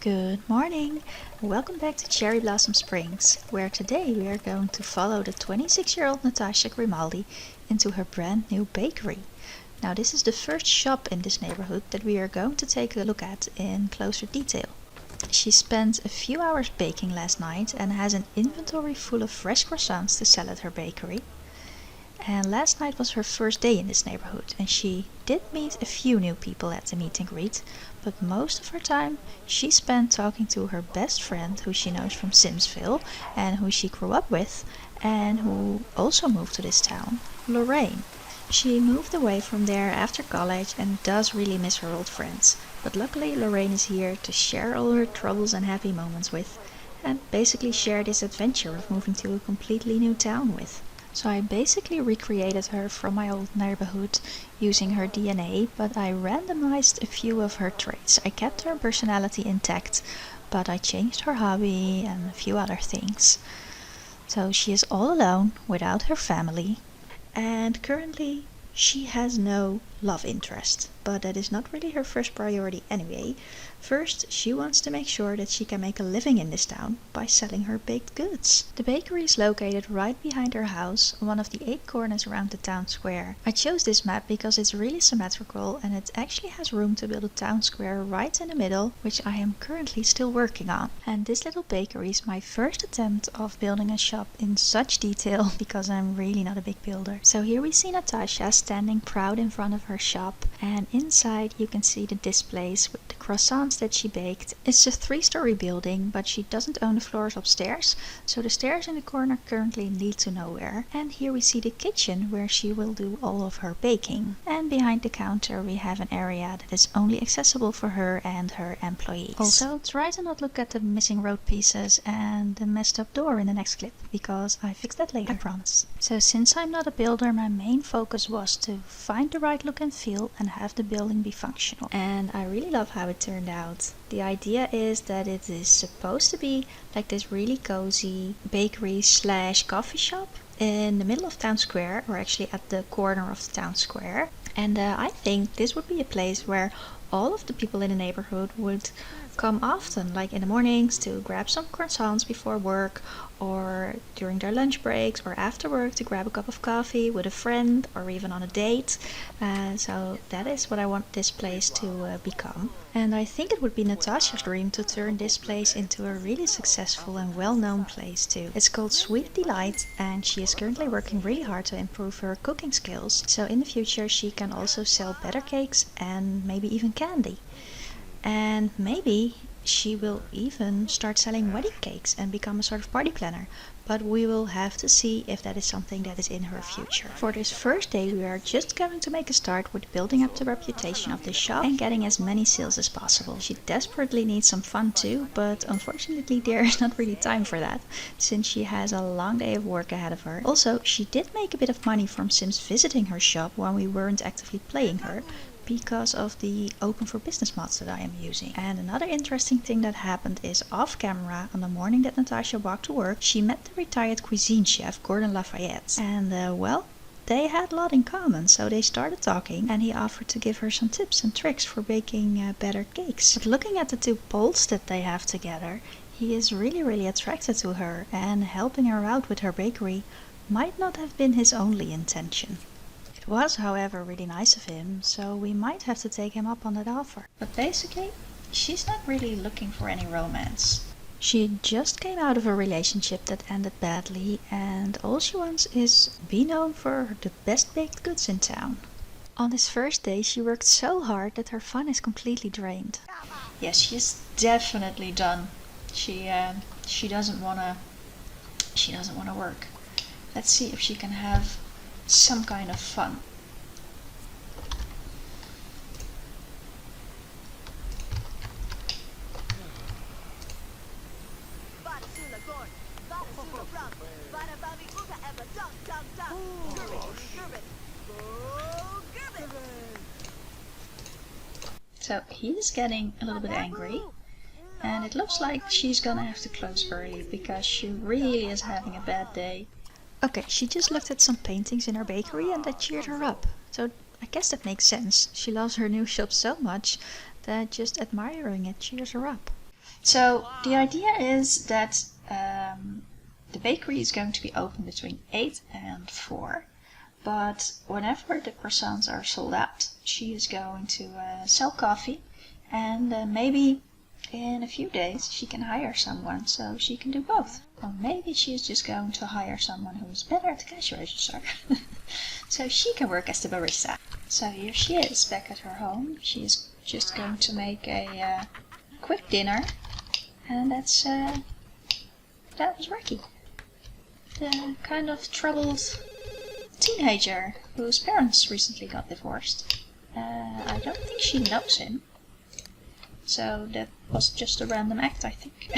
Good morning! Welcome back to Cherryblossom Springs, where today we are going to follow the 26-year-old Natasha Grimaldi into her brand new bakery. Now this is the first shop in this neighborhood that we are going to take a look at in closer detail. She spent a few hours baking last night and has an inventory full of fresh croissants to sell at her bakery. And last night was her first day in this neighborhood, and she did meet a few new people at the meet and greet, but most of her time she spent talking to her best friend who she knows from Simsville and who she grew up with and who also moved to this town, Lorraine. She moved away from there after college and does really miss her old friends, but luckily Lorraine is here to share all her troubles and happy moments with, and basically share this adventure of moving to a completely new town with. So I basically recreated her from my old neighborhood using her DNA, but I randomized a few of her traits. I kept her personality intact, but I changed her hobby and a few other things. So she is all alone without her family, and currently she has no love interest, but that is not really her first priority anyway. First, she wants to make sure that she can make a living in this town by selling her baked goods. The bakery is located right behind her house, on one of the 8 corners around the town square. I chose this map because it's really symmetrical and it actually has room to build a town square right in the middle, which I am currently still working on. And this little bakery is my first attempt of building a shop in such detail because I'm really not a big builder. So here we see Natasha standing proud in front of her shop, and inside you can see the displays with the croissants that she baked. It's a 3-story building, but she doesn't own the floors upstairs, so the stairs in the corner currently lead to nowhere. And here we see the kitchen where she will do all of her baking. And behind the counter we have an area that is only accessible for her and her employees. Also, try to not look at the missing road pieces and the messed up door in the next clip, because I fix that later, I promise. So since I'm not a builder, my main focus was to find the right look and feel and have the building be functional. And I really love how it turned out. The idea is that it is supposed to be like this really cozy bakery slash coffee shop in the middle of town square, or actually at the corner of the town square. And I think this would be a place where all of the people in the neighborhood would come often, like in the mornings to grab some croissants before work, or during their lunch breaks, or after work to grab a cup of coffee with a friend, or even on a date. So that is what I want this place to become. And I think it would be Natasha's dream to turn this place into a really successful and well-known place too. It's called Sweet Delight, and she is currently working really hard to improve her cooking skills, so in the future she can also sell better cakes and maybe even candy. And maybe she will even start selling wedding cakes and become a sort of party planner, but we will have to see if that is something that is in her future. For this first day we are just going to make a start with building up the reputation of this shop and getting as many sales as possible. She desperately needs some fun too, but unfortunately there is not really time for that, since she has a long day of work ahead of her. Also, she did make a bit of money from Sims visiting her shop when we weren't actively playing her, because of the open for business mods that I am using. And another interesting thing that happened is off camera, on the morning that Natasha walked to work, she met the retired cuisine chef Gordon Lafayette. And well, they had a lot in common, so they started talking and he offered to give her some tips and tricks for baking better cakes. But looking at the 2 poles that they have together, he is really attracted to her, and helping her out with her bakery might not have been his only intention. It was, however, really nice of him, so we might have to take him up on that offer. But basically, she's not really looking for any romance. She just came out of a relationship that ended badly, and all she wants is be known for the best baked goods in town. On this first day she worked so hard that her fun is completely drained. Yes, she is definitely done. She doesn't wanna work. Let's see if she can have some kind of fun. So he's getting a little bit angry, and it looks like she's gonna have to close early because she really is having a bad day. Okay, she just looked at some paintings in her bakery and that cheered her up. So I guess that makes sense. She loves her new shop so much that just admiring it cheers her up. So the idea is that the bakery is going to be open between 8 and 4. But whenever the croissants are sold out, she is going to sell coffee, and maybe in a few days she can hire someone so she can do both. Or maybe she is just going to hire someone who is better at the cash register, so she can work as the barista. So here she is back at her home. She is just going to make a quick dinner, and that was Ricky, the kind of troubled teenager whose parents recently got divorced. I don't think she knows him, so that was just a random act, I think.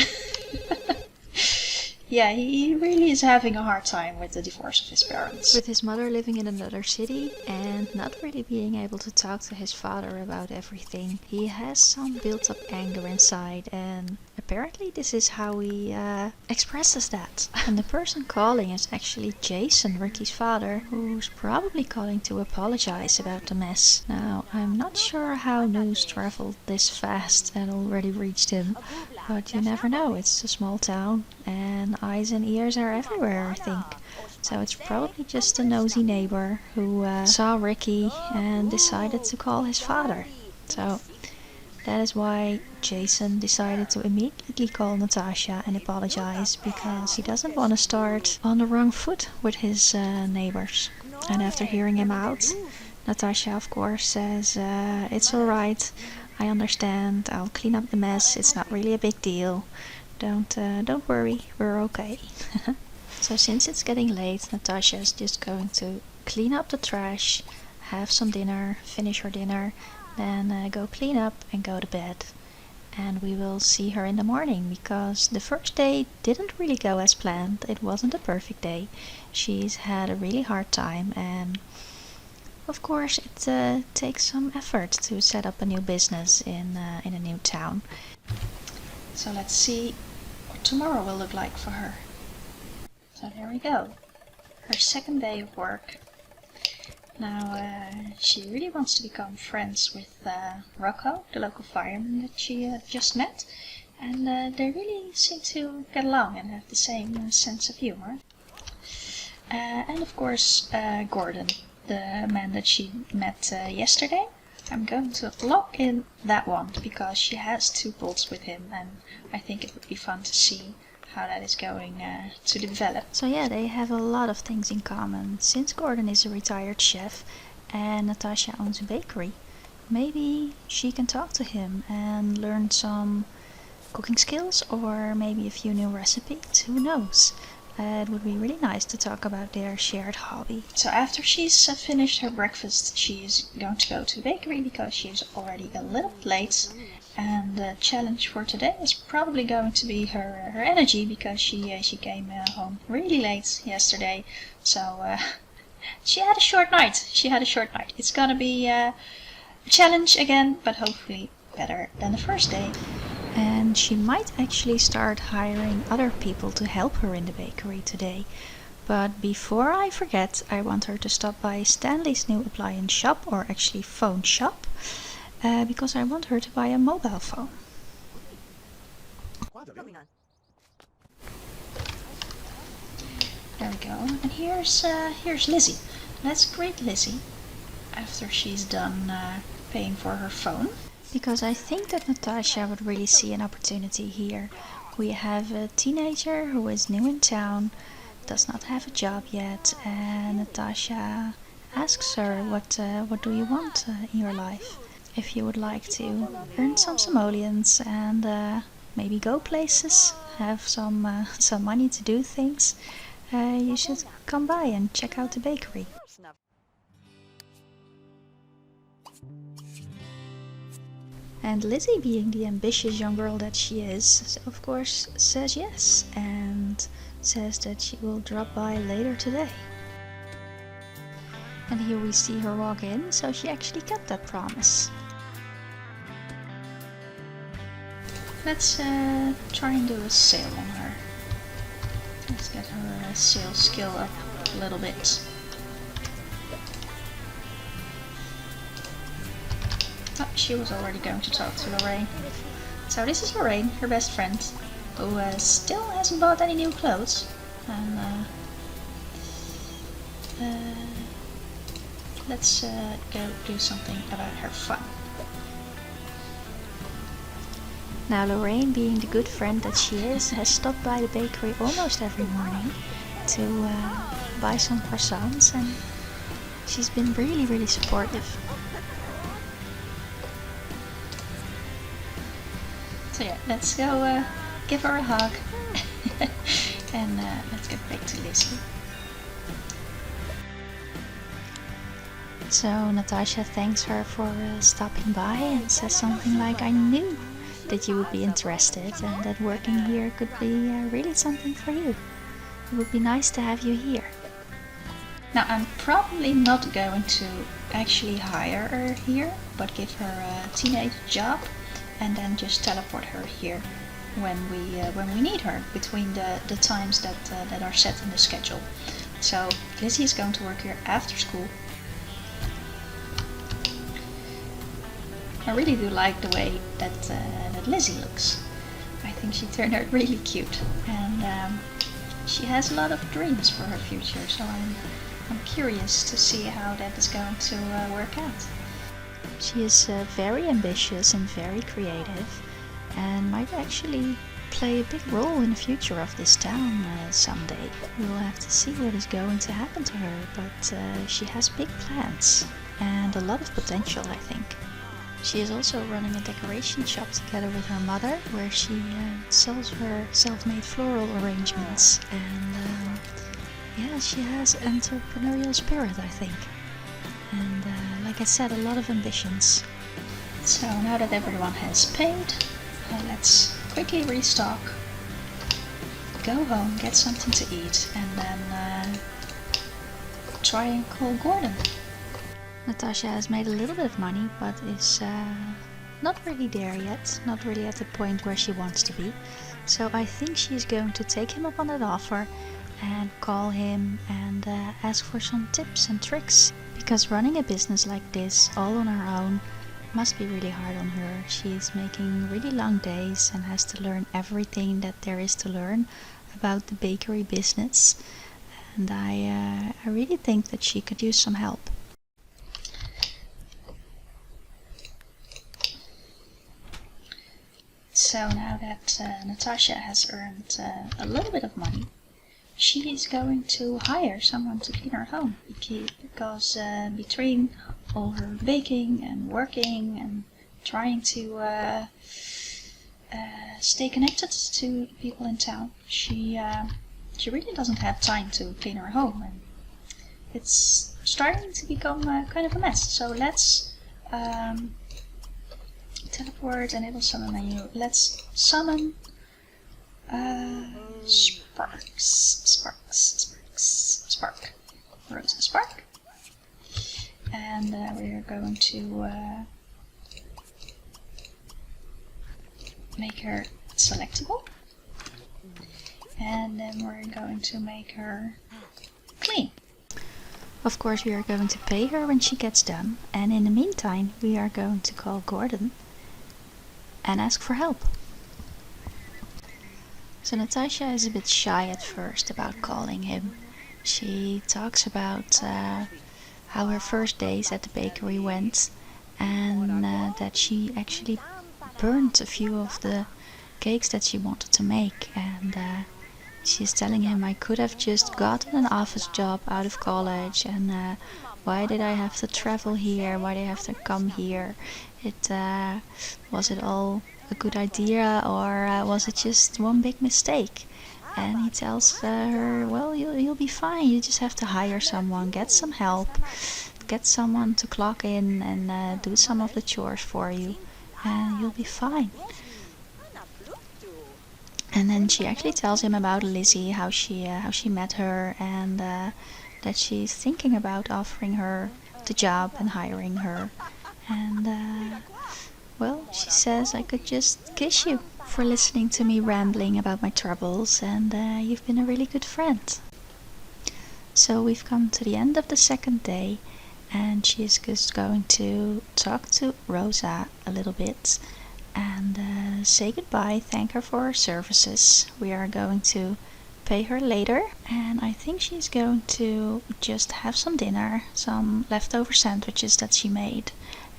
Yeah, he really is having a hard time with the divorce of his parents. With his mother living in another city and not really being able to talk to his father about everything, he has some built up anger inside, and apparently this is how he expresses that. And the person calling is actually Jason, Ricky's father, who's probably calling to apologize about the mess. Now, I'm not sure how news traveled this fast and already reached him, but you never know. It's a small town and eyes and ears are everywhere, I think. So it's probably just a nosy neighbor who saw Ricky and decided to call his father. So that is why Jason decided to immediately call Natasha and apologize, because he doesn't want to start on the wrong foot with his neighbors. And after hearing him out, Natasha of course says, it's alright, I understand, I'll clean up the mess, it's not really a big deal. Don't worry, we're okay. So since it's getting late, Natasha is just going to clean up the trash, have some dinner, finish her dinner, then go clean up and go to bed. And we will see her in the morning, because the first day didn't really go as planned. It wasn't a perfect day. She's had a really hard time, and of course it takes some effort to set up a new business in a new town. So let's see what tomorrow will look like for her. So there we go. Her second day of work. Now, she really wants to become friends with Rocco, the local fireman that she just met, and they really seem to get along and have the same sense of humor. And of course, Gordon, the man that she met yesterday. I'm going to lock in that one because she has 2 pulls with him, and I think it would be fun to see how that is going to develop. So yeah, they have a lot of things in common. Since Gordon is a retired chef and Natasha owns a bakery, maybe she can talk to him and learn some cooking skills, or maybe a few new recipes, who knows. It would be really nice to talk about their shared hobby. So after she's finished her breakfast, she's going to go to the bakery because she's already a little bit late. And the challenge for today is probably going to be her energy, because she came home really late yesterday. So she had a short night. It's gonna be a challenge again, but hopefully better than the first day. And she might actually start hiring other people to help her in the bakery today. But before I forget, I want her to stop by Stanley's new appliance shop, or actually phone shop, because I want her to buy a mobile phone. There we go. And here's Lizzie. Let's greet Lizzie after she's done paying for her phone. Because I think that Natasha would really see an opportunity here. We have a teenager who is new in town, does not have a job yet, and Natasha asks her, what do you want in your life? If you would like to earn some simoleons and maybe go places, have some money to do things, you should come by and check out the bakery. And Lizzie, being the ambitious young girl that she is, of course says yes, and says that she will drop by later today. And here we see her walk in, so she actually kept that promise. Let's try and do a sale on her. Let's get her sales skill up a little bit. Oh, she was already going to talk to Lorraine. So this is Lorraine, her best friend, who still hasn't bought any new clothes. And let's go do something about her fun. Now Lorraine, being the good friend that she is, has stopped by the bakery almost every morning to buy some croissants, and she's been really supportive. So yeah, let's go give her a hug and let's get back to Lizzie. So Natasha thanks her for stopping by and says something like, "I knew that you would be interested and that working here could be really something for you. It would be nice to have you here." Now I'm probably not going to actually hire her here, but give her a teenage job and then just teleport her here when we need her between the times that are set in the schedule. So Lizzie is going to work here after school. I really do like the way that Lizzie looks. I think she turned out really cute, and she has a lot of dreams for her future, so I'm curious to see how that is going to work out. She is very ambitious and very creative, and might actually play a big role in the future of this town someday. We will have to see what is going to happen to her, but she has big plans and a lot of potential, I think. She is also running a decoration shop together with her mother, where she sells her self-made floral arrangements, and yeah, she has entrepreneurial spirit, I think, and like I said, a lot of ambitions. So now that everyone has paid, let's quickly restock, go home, get something to eat, and then try and call Gordon. Natasha has made a little bit of money, but is not really there yet, not really at the point where she wants to be. So I think she's going to take him up on that offer and call him and ask for some tips and tricks. Because running a business like this all on her own must be really hard on her. She's making really long days and has to learn everything that there is to learn about the bakery business. And I really think that she could use some help. So now that Natasha has earned a little bit of money, she is going to hire someone to clean her home, because between all her baking and working and trying to stay connected to people in town, she really doesn't have time to clean her home, and it's starting to become kind of a mess. So let's teleport, enable summon menu. Let's summon Spark. Rosa Spark. And we are going to make her selectable. And then we're going to make her clean. Of course, we are going to pay her when she gets done. And in the meantime, we are going to call Gordon and ask for help. So Natasha is a bit shy at first about calling him. She talks about how her first days at the bakery went, and that she actually burned a few of the cakes that she wanted to make, and she's telling him, "I could have just gotten an office job out of college, and why did I have to travel here? Why did I have to come here? Was it all a good idea, or was it just one big mistake?" And he tells her, "Well, you'll be fine. You just have to hire someone, get some help, get someone to clock in and do some of the chores for you, and you'll be fine." And then she actually tells him about Lizzie, how she met her, and that she's thinking about offering her the job and hiring her. And well, she says, "I could just kiss you for listening to me rambling about my troubles, and you've been a really good friend." So we've come to the end of the second day, and she's just going to talk to Rosa a little bit and say goodbye, thank her for her services. We are going to pay her later, and I think she's going to just have some dinner, some leftover sandwiches that she made,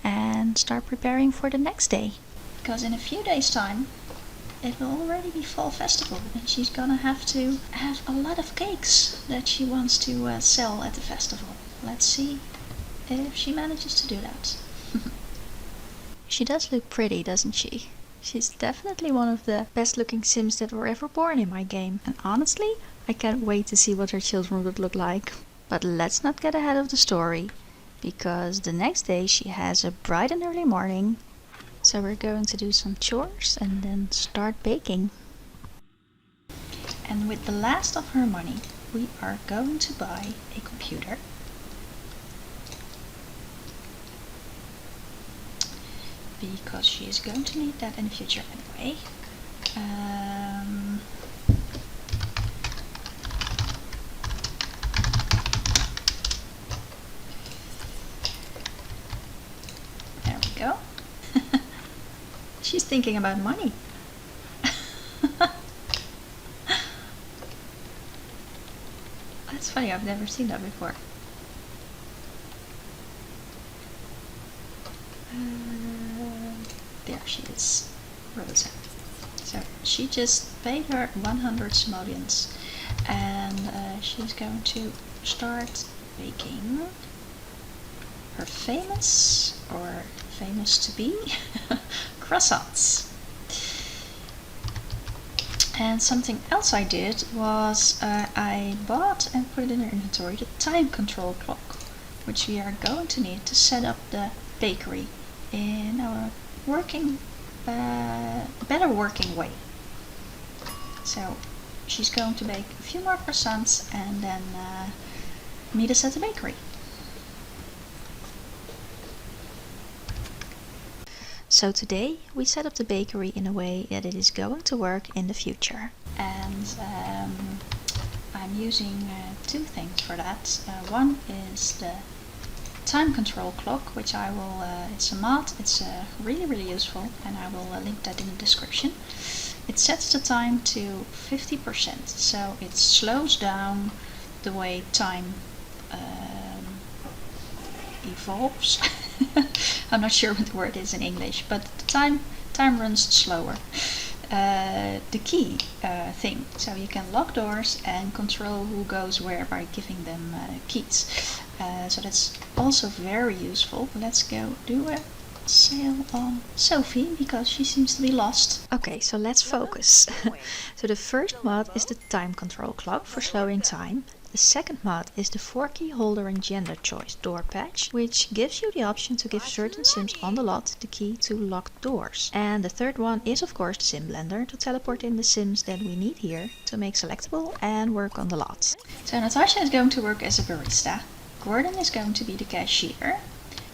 and start preparing for the next day. Because in a few days' time it will already be fall festival, and she's gonna have to have a lot of cakes that she wants to sell at the festival. Let's see if she manages to do that. She does look pretty, doesn't she? She's definitely one of the best looking Sims that were ever born in my game, and honestly, I can't wait to see what her children would look like. But let's not get ahead of the story, because the next day she has a bright and early morning, so we're going to do some chores and then start baking. And with the last of her money, we are going to buy a computer. Because she is going to need that in the future anyway. There we go. She's thinking about money. That's funny, I've never seen that before. There she is, Rosa. So she just paid her 100 simoleons, and she's going to start baking her famous, or famous to be, croissants. And something else I did was I bought and put in her inventory the time control clock, which we are going to need to set up the bakery in our better working way. So she's going to bake a few more croissants and then meet us at the bakery. So today we set up the bakery in a way that it is going to work in the future, and I'm using two things for that. One is the time control clock, which I will, it's a mod, it's really useful, and I will link that in the description. It sets the time to 50%, so it slows down the way time evolves. I'm not sure what the word is in English, but the time runs slower. The key thing, so you can lock doors and control who goes where by giving them keys. So that's also very useful. Let's go do a sale on Sophie, because she seems to be lost. Okay, so let's focus. So the first mod is the time control clock for slowing time. The second mod is the 4-key holder and gender choice door patch, which gives you the option to give certain Sims on the lot the key to locked doors. And the third one is of course the Sim Blender, to teleport in the Sims that we need here to make selectable and work on the lot. So Natasha is going to work as a barista. Gordon is going to be the cashier.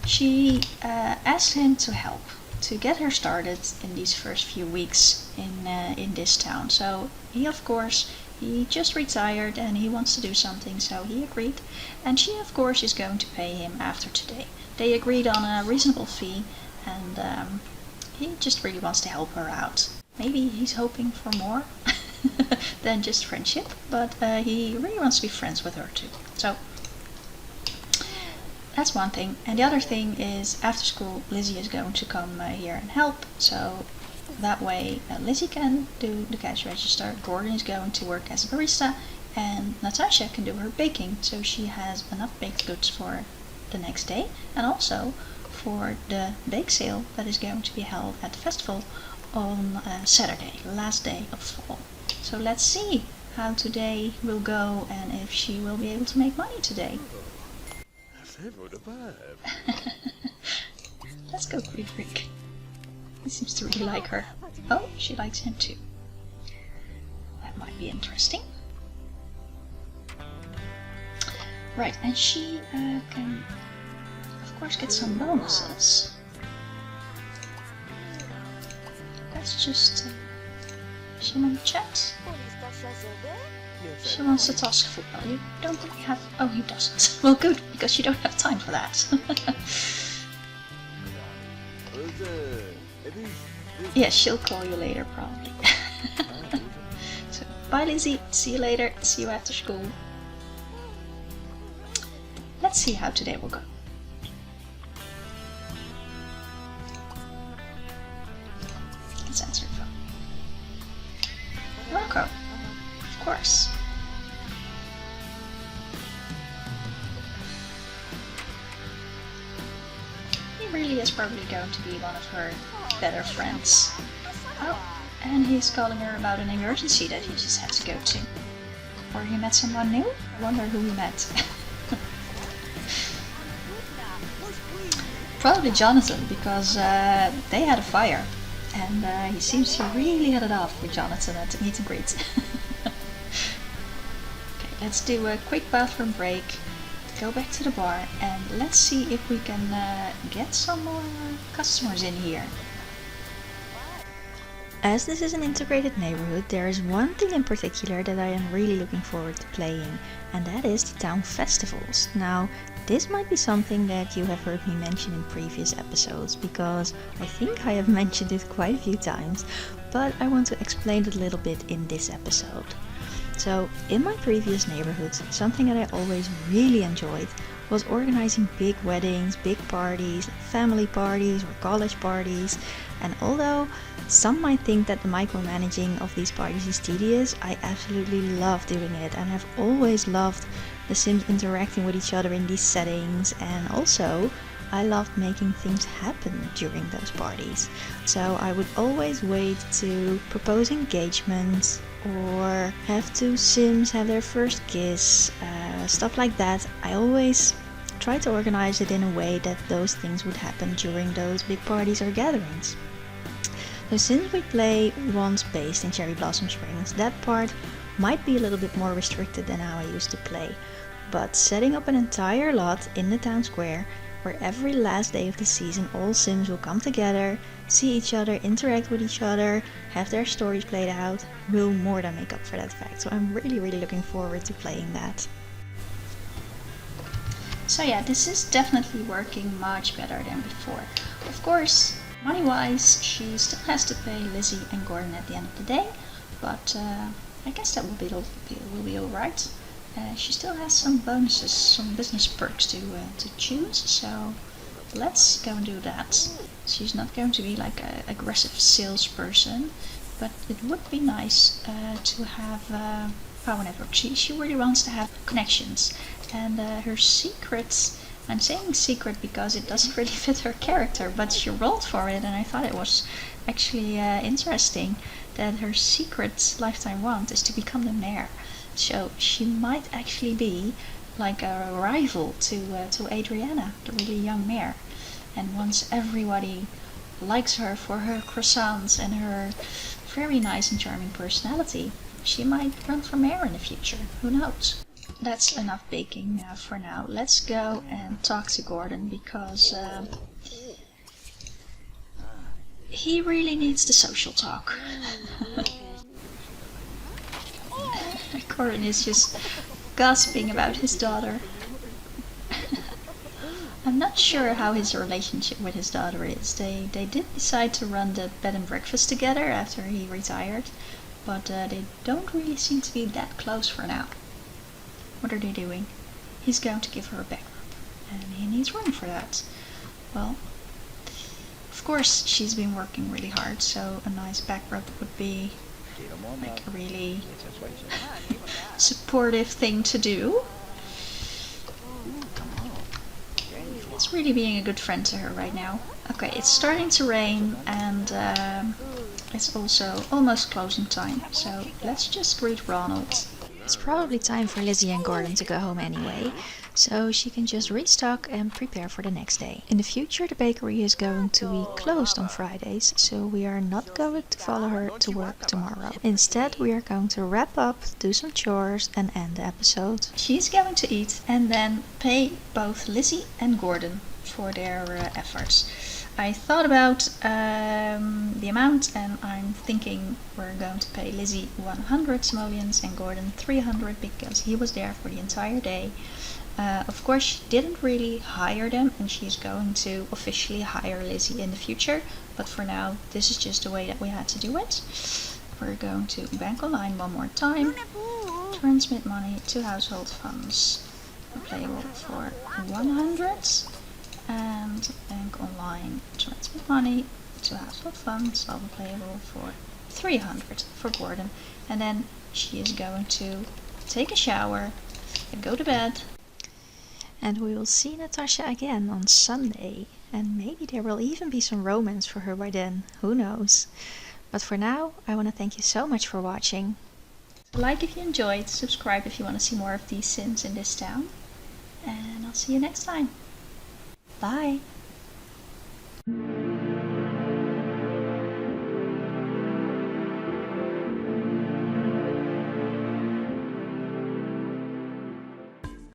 She asked him to help to get her started in these first few weeks in this town. So he, of course, he just retired and he wants to do something, so he agreed. And she, of course, is going to pay him after today. They agreed on a reasonable fee, and he just really wants to help her out. Maybe he's hoping for more than just friendship, but he really wants to be friends with her too. So that's one thing. And the other thing is, after school, Lizzie is going to come here and help. So that way Lizzie can do the cash register, Gordon is going to work as a barista, and Natasha can do her baking, so she has enough baked goods for the next day, and also for the bake sale that is going to be held at the festival on Saturday, last day of fall. So let's see how today will go and if she will be able to make money today. Let's go quick. He seems to really like her. Oh, she likes him too. That might be interesting. Right, and she can, of course, get some bonuses. Let's just... she wants to chat. She wants to toss football. You don't really have... oh, he doesn't. Well, good, because you don't have time for that. Yeah, she'll call you later probably. So, bye Lizzie, see you later, see you after school. Let's see how today will go. Let's answer the phone. Rocco, of course. He really is probably going to be one of her better friends. Oh, and he's calling her about an emergency that he just had to go to. Or he met someone new? I wonder who he met. Probably Jonathan, because they had a fire. And he seems to really hit it off with Jonathan at the meet and greet. Okay, let's do a quick bathroom break, go back to the bar, and let's see if we can get some more customers in here. As this is an integrated neighborhood, there is one thing in particular that I am really looking forward to playing, and that is the town festivals. Now, this might be something that you have heard me mention in previous episodes, because I think I have mentioned it quite a few times, but I want to explain it a little bit in this episode. So, in my previous neighborhoods, something that I always really enjoyed was organizing big weddings, big parties, family parties or college parties. And although some might think that the micromanaging of these parties is tedious, I absolutely love doing it, and I've always loved the Sims interacting with each other in these settings, and also I loved making things happen during those parties. So I would always wait to propose engagement or have two Sims have their first kiss, stuff like that. I always try to organize it in a way that those things would happen during those big parties or gatherings. So since we play once based in Cherryblossom Springs, that part might be a little bit more restricted than how I used to play. But setting up an entire lot in the town square, where every last day of the season all Sims will come together, see each other, interact with each other, have their stories played out, will more than make up for that fact. So I'm really looking forward to playing that. So yeah, this is definitely working much better than before. Of course, money-wise, she still has to pay Lizzie and Gordon at the end of the day, but I guess that will be alright. She still has some bonuses, some business perks to choose, so let's go and do that. She's not going to be like an aggressive salesperson, but it would be nice to have power network. She really wants to have connections, and her secrets, I'm saying secret because it doesn't really fit her character, but she rolled for it, and I thought it was actually interesting that her secret lifetime want is to become the mayor. So she might actually be like a rival to Adriana, the really young mayor. And once everybody likes her for her croissants and her very nice and charming personality, she might run for mayor in the future. Who knows? That's enough baking for now. Let's go and talk to Gordon, because he really needs the social talk. Gordon is just gossiping about his daughter. I'm not sure how his relationship with his daughter is. They did decide to run the bed and breakfast together after he retired, but they don't really seem to be that close for now. What are they doing? He's going to give her a back rub, and he needs room for that. Well, of course she's been working really hard, so a nice back rub would be like a really supportive thing to do. It's really being a good friend to her right now. Okay, it's starting to rain, and it's also almost closing time, so let's just greet Ronald. It's probably time for Lizzie and Gordon to go home anyway, so she can just restock and prepare for the next day. In the future, the bakery is going to be closed on Fridays, so we are not going to follow her to work tomorrow. Instead, we are going to wrap up, do some chores, and end the episode. She's going to eat and then pay both Lizzie and Gordon for their efforts. I thought about the amount, and I'm thinking we're going to pay Lizzie 100 simoleons and Gordon 300 because he was there for the entire day. Of course, she didn't really hire them, and she's going to officially hire Lizzie in the future, but for now this is just the way that we had to do it. We're going to bank online one more time, transmit money to household funds, payable for 100, and bank online, transmit money to household funds, all payable for 300 for Gordon. And then she is going to take a shower and go to bed. And we will see Natasha again on Sunday, and maybe there will even be some romance for her by then, who knows. But for now, I want to thank you so much for watching. Like if you enjoyed, subscribe if you want to see more of these Sims in this town, and I'll see you next time. Bye!